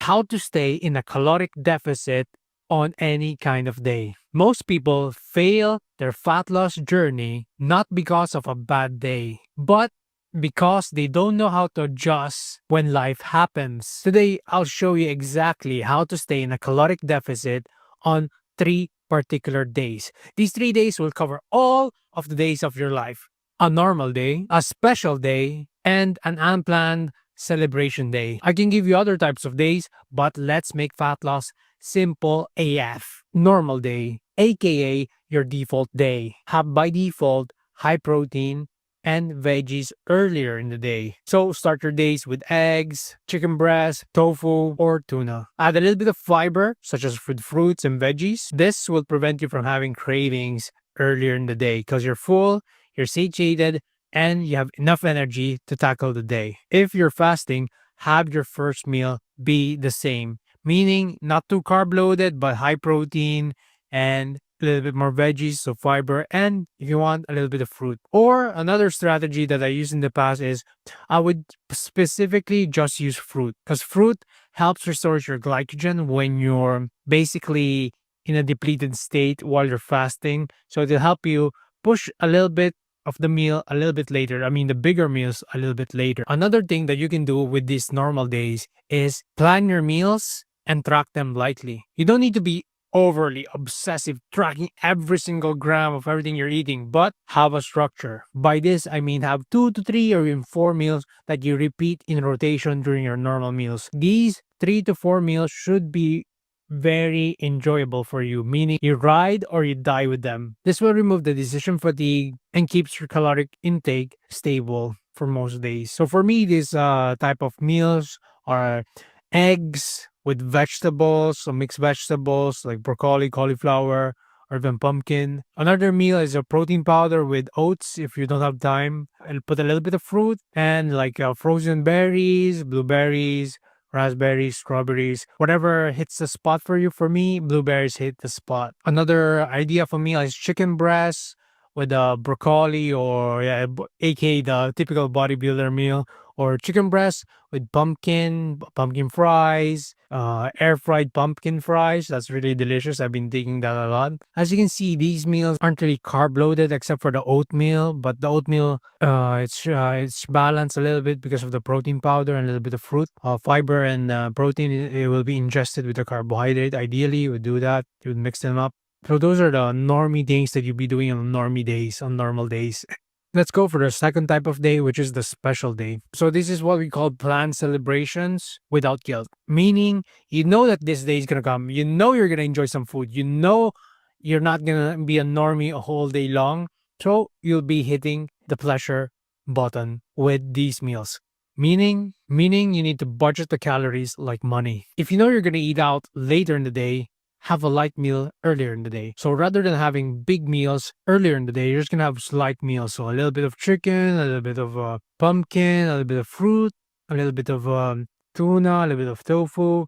How to stay in a caloric deficit on any kind of day. Most people fail their fat loss journey not because of a bad day, but because they don't know how to adjust when life happens. Today, I'll show you exactly how to stay in a caloric deficit on 3 particular days. These 3 days will cover all of the days of your life: a normal day, a special day, and an unplanned celebration day. I can give you other types of days, but let's make fat loss simple AF. Normal day, aka your default day. Have by default high protein and veggies earlier in the day. So start your days with eggs, chicken breast, tofu, or tuna. Add a little bit of fiber, such as fruits and veggies. This will prevent you from having cravings earlier in the day because you're full, you're satiated, and you have enough energy to tackle the day. If you're fasting, have your first meal be the same, meaning not too carb loaded, but high protein and a little bit more veggies, so fiber, and if you want, a little bit of fruit. Or another strategy that I used in the past is I would specifically just use fruit because fruit helps restore your glycogen when you're basically in a depleted state while you're fasting. So it'll help you push a little bit of the meal a little bit later. I mean, the bigger meals a little bit later. Another thing that you can do with these normal days is plan your meals and track them lightly. You don't need to be overly obsessive tracking every single gram of everything you're eating, but have a structure. By this, I mean have 2 to 3 or even 4 meals that you repeat in rotation during your normal meals. These 3 to 4 meals should be very enjoyable for you, meaning you ride or you die with them. This will remove the decision fatigue and keeps your caloric intake stable for most days. So for me, this type of meals are eggs with vegetables, so mixed vegetables like broccoli, cauliflower, or even pumpkin. Another meal is a protein powder with oats if you don't have time. I'll put a little bit of fruit and like frozen berries, blueberries, raspberries, strawberries, whatever hits the spot for you. For me, blueberries hit the spot. Another idea for me is chicken breast with broccoli or aka the typical bodybuilder meal, or chicken breast with pumpkin fries, air fried pumpkin fries. That's really delicious. I've been taking that a lot. As you can see, these meals aren't really carb loaded except for the oatmeal, but the oatmeal it's balanced a little bit because of the protein powder and a little bit of fruit, fiber and protein. It will be ingested with the carbohydrate. Ideally, you would do that. You would mix them up. So those are the normie things that you'll be doing on normie days, on normal days. Let's go for the second type of day, which is the special day. So this is what we call planned celebrations without guilt. Meaning, you know that this day is gonna come. You know you're gonna enjoy some food. You know you're not gonna be a normie a whole day long. So you'll be hitting the pleasure button with these meals. Meaning you need to budget the calories like money. If you know you're gonna eat out later in the day, have a light meal earlier in the day. So rather than having big meals earlier in the day, you're just gonna have light meals. So a little bit of chicken, a little bit of pumpkin, a little bit of fruit, a little bit of tuna, a little bit of tofu,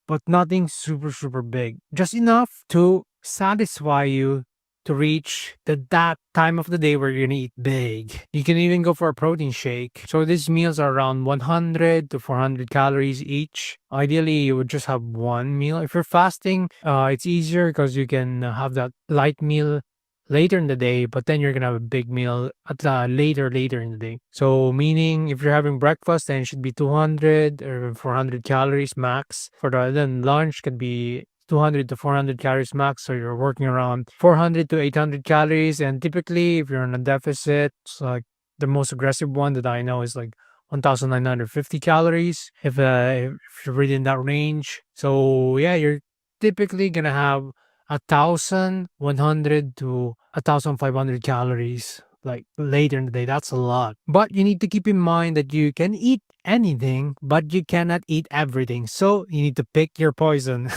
but nothing super big. Just enough to satisfy you to reach that time of the day where you're gonna eat big. You can even go for a protein shake. So these meals are around 100 to 400 calories each. Ideally, you would just have one meal. If you're fasting, it's easier because you can have that light meal later in the day, but then you're gonna have a big meal at later in the day. So meaning if you're having breakfast, then it should be 200 or 400 calories max. For then lunch could be 200 to 400 calories max. So you're working around 400 to 800 calories. And typically, if you're in a deficit, it's like the most aggressive one that I know is like 1,950 calories. If you're within that range, so yeah, you're typically gonna have 1,100 to 1,500 calories like later in the day. That's a lot. But you need to keep in mind that you can eat anything, but you cannot eat everything. So you need to pick your poison.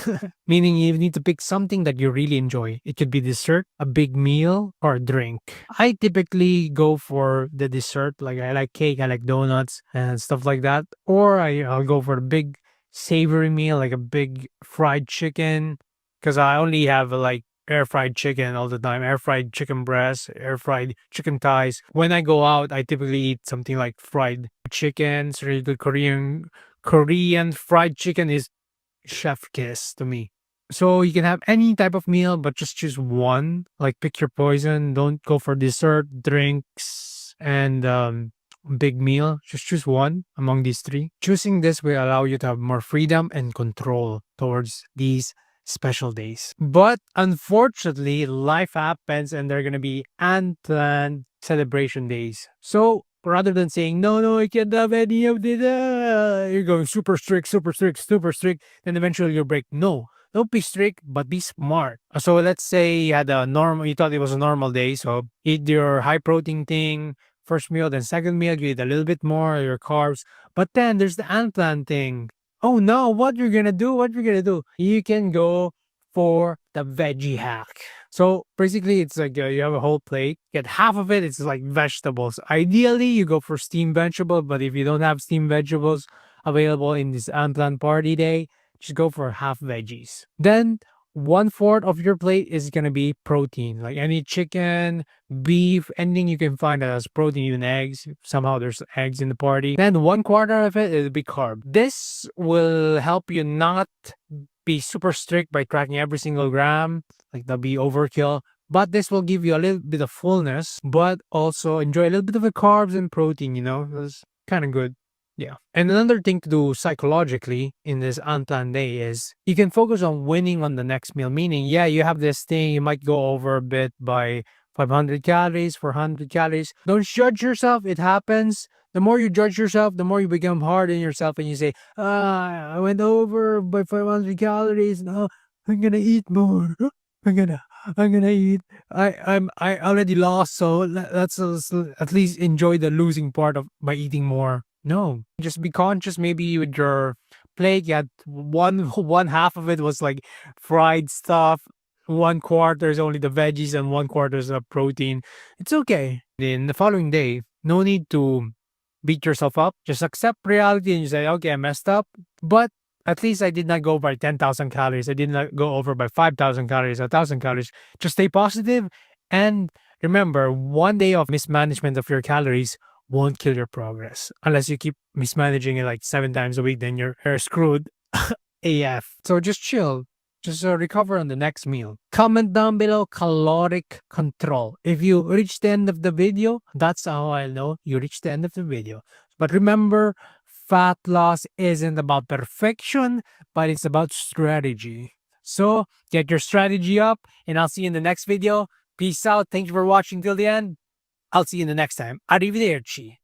Meaning you need to pick something that you really enjoy. It could be dessert, a big meal, or a drink. I typically go for the dessert. Like I like cake, I like donuts and stuff like that. Or I'll go for a big savory meal, like a big fried chicken. Because I only have like air fried chicken all the time, air fried chicken breast, air fried chicken thighs. When I go out, I typically eat something like fried chicken. It's really good. Korean fried chicken is chef kiss to me. So you can have any type of meal, but just choose one. Like pick your poison. Don't go for dessert, drinks, and big meal. Just choose one among these three. Choosing this will allow you to have more freedom and control towards these special days. But unfortunately, life happens and there are going to be unplanned celebration days. So rather than saying, no, no, I can't have any of this, you're going super strict, super strict, super strict, then eventually you'll break. No, don't be strict, but be smart. So let's say you had a normal, you thought it was a normal day. So eat your high protein thing, first meal, then second meal, you eat a little bit more, your carbs. But then there's the unplanned thing. Oh no, what you're gonna do? What you're gonna do? You can go for the veggie hack. So basically, it's like you have a whole plate, get half of it, it's like vegetables. Ideally, you go for steamed vegetable, but if you don't have steamed vegetables available in this unplanned party day, just go for half veggies. Then 1/4 of your plate is gonna be protein, like any chicken, beef, anything you can find that has protein, even eggs. Somehow there's eggs in the party. Then 1/4 of it will be carb. This will help you not be super strict by tracking every single gram, like that'll be overkill. But this will give you a little bit of fullness, but also enjoy a little bit of the carbs and protein, It's kind of good. Yeah. And another thing to do psychologically in this unplanned day is you can focus on winning on the next meal. Meaning, yeah, you have this thing, you might go over a bit by 500 calories, 400 calories. Don't judge yourself. It happens. The more you judge yourself, the more you become hard on yourself and you say, I went over by 500 calories. No, I'm gonna eat more. I'm gonna I'm gonna eat. I already lost, so let's at least enjoy the losing part of by eating more. No, just be conscious. Maybe with your plate, you had one half of it was like fried stuff. 1/4 is only the veggies, and 1/4 is the protein. It's okay. In the following day, no need to beat yourself up. Just accept reality and you say, okay, I messed up, but at least I did not go by 10,000 calories. I did not go over by 5,000 calories, 1,000 calories. Just stay positive and remember, one day of mismanagement of your calories won't kill your progress. Unless you keep mismanaging it like 7 times a week, then you're screwed AF. So just chill. Just recover on the next meal. Comment down below caloric control. If you reach the end of the video, that's how I know you reached the end of the video. But remember, fat loss isn't about perfection, but it's about strategy. So get your strategy up, and I'll see you in the next video. Peace out. Thank you for watching till the end. I'll see you in the next time. Arrivederci.